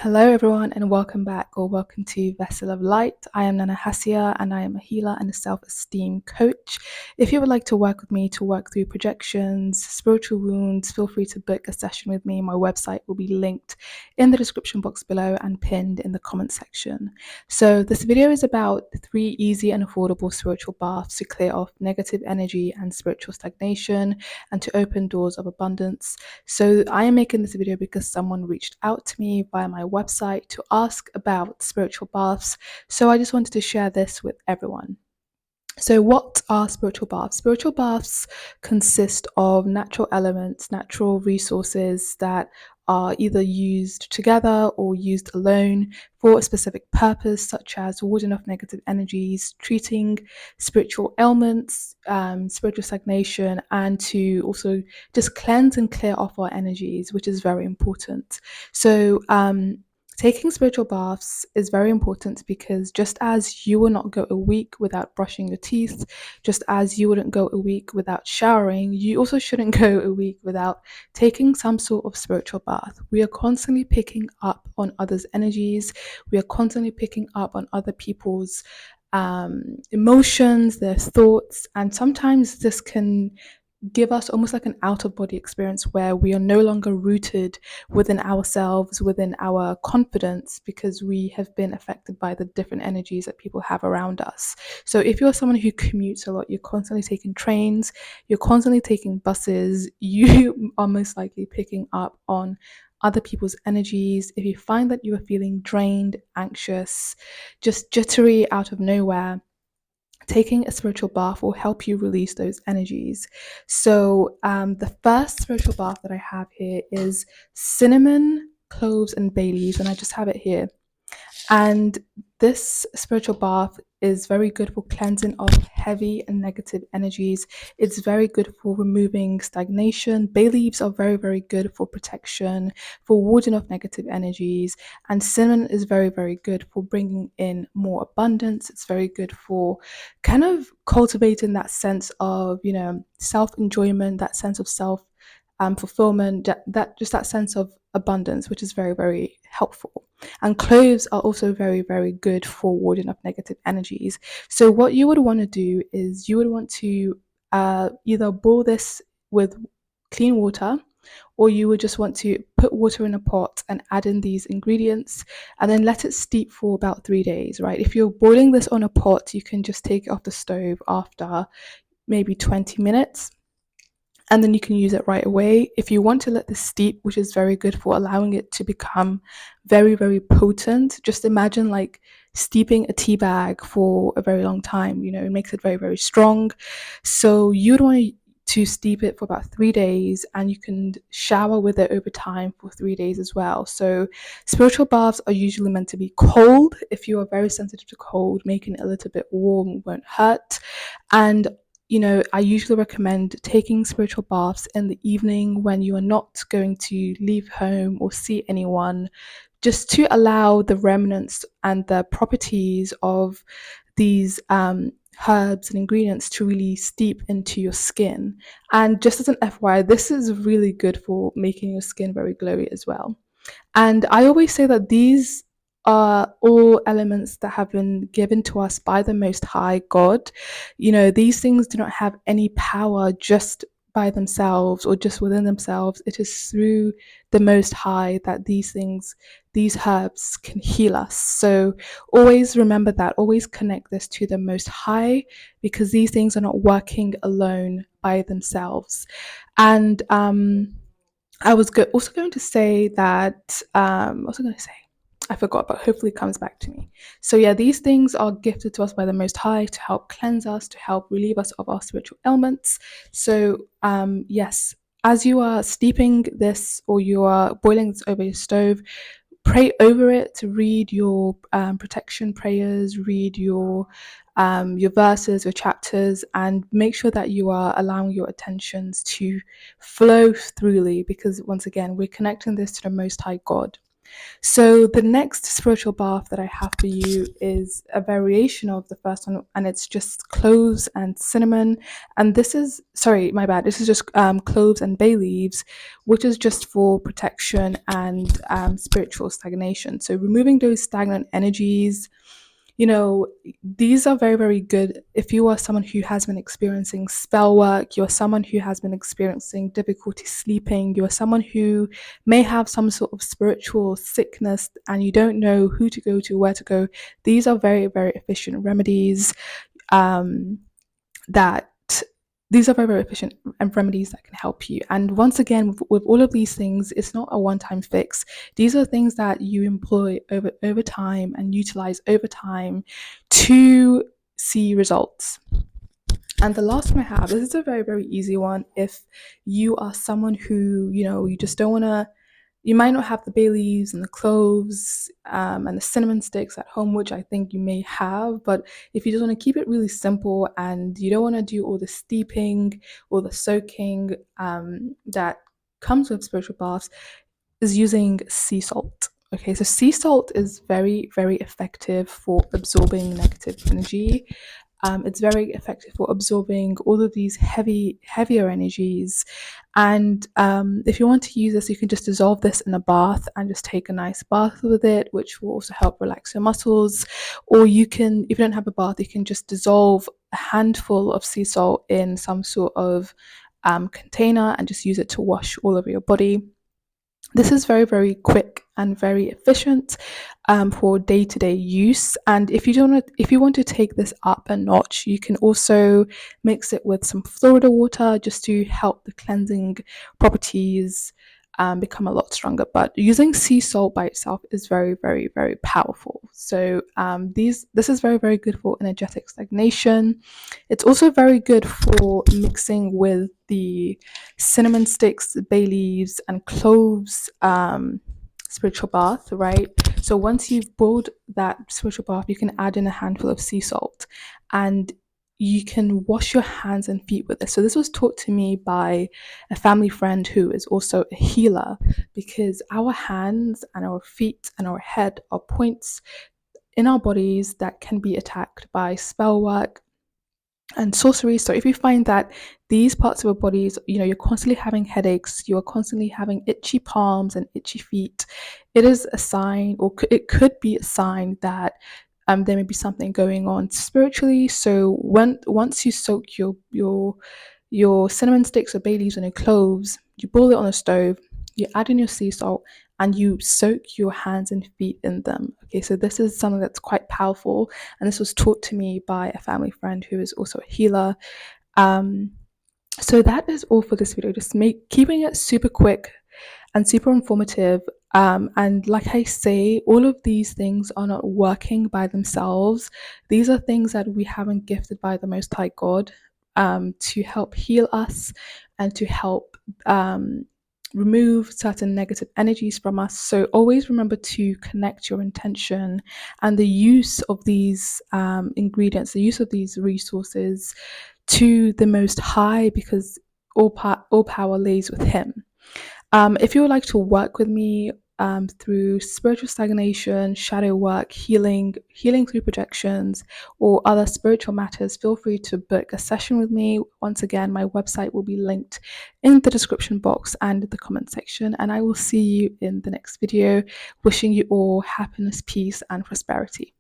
Hello, everyone, and welcome back or welcome to Vessel of Light. I am Nana Hasia, and I am a healer and a self-esteem coach. If you would like to work with me to work through projections, spiritual wounds, feel free to book a session with me. My website will be linked in the description box below and pinned in the comment section. So this video is about 3 easy and affordable spiritual baths to clear off negative energy and spiritual stagnation and to open doors of abundance. So I am making this video because someone reached out to me via my website to ask about spiritual baths. So I just wanted to share this with everyone. So what are spiritual baths? Spiritual baths consist of natural elements, natural resources that are either used together or used alone for a specific purpose, such as warding off negative energies, treating spiritual ailments, spiritual stagnation, and to also just cleanse and clear off our energies, which is very important. So taking spiritual baths is very important because just as you will not go a week without brushing your teeth, just as you wouldn't go a week without showering, you also shouldn't go a week without taking some sort of spiritual bath. We are constantly picking up on others' energies. We are constantly picking up on other people's emotions, their thoughts, and sometimes this can give us almost like an out of body experience where we are no longer rooted within ourselves, within our confidence, because we have been affected by the different energies that people have around us. So if you're someone who commutes a lot, you're constantly taking trains, you're constantly taking buses, you are most likely picking up on other people's energies. If you find that you are feeling drained, anxious, just jittery out of nowhere, taking a spiritual bath will help you release those energies. So the first spiritual bath that I have here is cinnamon, cloves, and bay leaves, and I just have it here. And this spiritual bath is very good for cleansing of heavy and negative energies. It's very good for removing stagnation. Bay leaves are very, very good for protection, for warding off negative energies. And cinnamon is very, very good for bringing in more abundance. It's very good for kind of cultivating that sense of, self-enjoyment, that sense of self fulfillment, that just that sense of abundance, which is very, very helpful. And cloves are also very, very good for warding off negative energies. So what you would want to do is you would want to either boil this with clean water, or you would just want to put water in a pot and add in these ingredients and then let it steep for about 3 days, right? If you're boiling this on a pot, you can just take it off the stove after maybe 20 minutes and then you can use it right away. If you want to let this steep, which is very good for allowing it to become very, very potent, just imagine like steeping a tea bag for a very long time. It makes it very, very strong. So you'd want to steep it for about 3 days, and you can shower with it over time for 3 days as well. So spiritual baths are usually meant to be cold. If you are very sensitive to cold, making it a little bit warm won't hurt. And I usually recommend taking spiritual baths in the evening when you are not going to leave home or see anyone, just to allow the remnants and the properties of these herbs and ingredients to really steep into your skin. And just as an FYI, this is really good for making your skin very glowy as well. And I always say that these are all elements that have been given to us by the Most High God. These things do not have any power just by themselves or just within themselves. It is through the Most High that these herbs can heal us. So always remember that, always connect this to the Most High, because these things are not working alone by themselves. And I was also going to say that, I forgot, but hopefully it comes back to me. So yeah, these things are gifted to us by the Most High to help cleanse us, to help relieve us of our spiritual ailments. So yes, as you are steeping this or you are boiling this over your stove, pray over it, to read your protection prayers, read your verses, your chapters, and make sure that you are allowing your attentions to flow throughly, because once again, we're connecting this to the Most High God. So the next spiritual bath that I have for you is a variation of the first one, and it's just cloves and cinnamon. And this is, sorry, my bad. This is just cloves and bay leaves, which is just for protection and spiritual stagnation. So removing those stagnant energies, you know, these are very, very good if you are someone who has been experiencing spell work, you're someone who has been experiencing difficulty sleeping, you're someone who may have some sort of spiritual sickness and you don't know who to go to, where to go. These are very, very efficient remedies um, that these are very, very efficient remedies that can help you. And once again, with all of these things, it's not a one-time fix. These are things that you employ over time and utilize over time to see results. And the last one I have, this is a very, very easy one. If you are someone who, you just don't want to, you might not have the bay leaves and the cloves and the cinnamon sticks at home, which I think you may have. But if you just want to keep it really simple and you don't want to do all the steeping or the soaking that comes with spiritual baths, is using sea salt. Okay, so sea salt is very, very effective for absorbing negative energy. It's very effective for absorbing all of these heavier energies. And if you want to use this, you can just dissolve this in a bath and just take a nice bath with it, which will also help relax your muscles. Or you can, if you don't have a bath, you can just dissolve a handful of sea salt in some sort of container and just use it to wash all over your body. This is very, very quick and very efficient for day-to-day use. And if you want to take this up a notch, you can also mix it with some Florida water just to help the cleansing properties become a lot stronger. But using sea salt by itself is very, very, very powerful. So this is very, very good for energetic stagnation. It's also very good for mixing with the cinnamon sticks, bay leaves, and cloves spiritual bath, right? So once you've boiled that spiritual bath, you can add in a handful of sea salt and you can wash your hands and feet with this. So this was taught to me by a family friend who is also a healer, because our hands and our feet and our head are points in our bodies that can be attacked by spell work and sorcery. So if you find that these parts of your bodies, you're constantly having headaches, you're constantly having itchy palms and itchy feet, it is a sign, or it could be a sign that there may be something going on spiritually. So once you soak your cinnamon sticks or bay leaves and your cloves, you boil it on the stove, you add in your sea salt, and you soak your hands and feet in them. Okay, so this is something that's quite powerful, and this was taught to me by a family friend who is also a healer. So that is all for this video. Just keeping it super quick and super informative. And like I say, all of these things are not working by themselves. These are things that we have been gifted by the Most High God to help heal us and to help remove certain negative energies from us. So always remember to connect your intention and the use of these ingredients, the use of these resources to the Most High, because all power lays with Him. If you would like to work with me through spiritual stagnation, shadow work, healing through projections, or other spiritual matters, feel free to book a session with me. Once again, my website will be linked in the description box and the comment section, and I will see you in the next video. Wishing you all happiness, peace, and prosperity.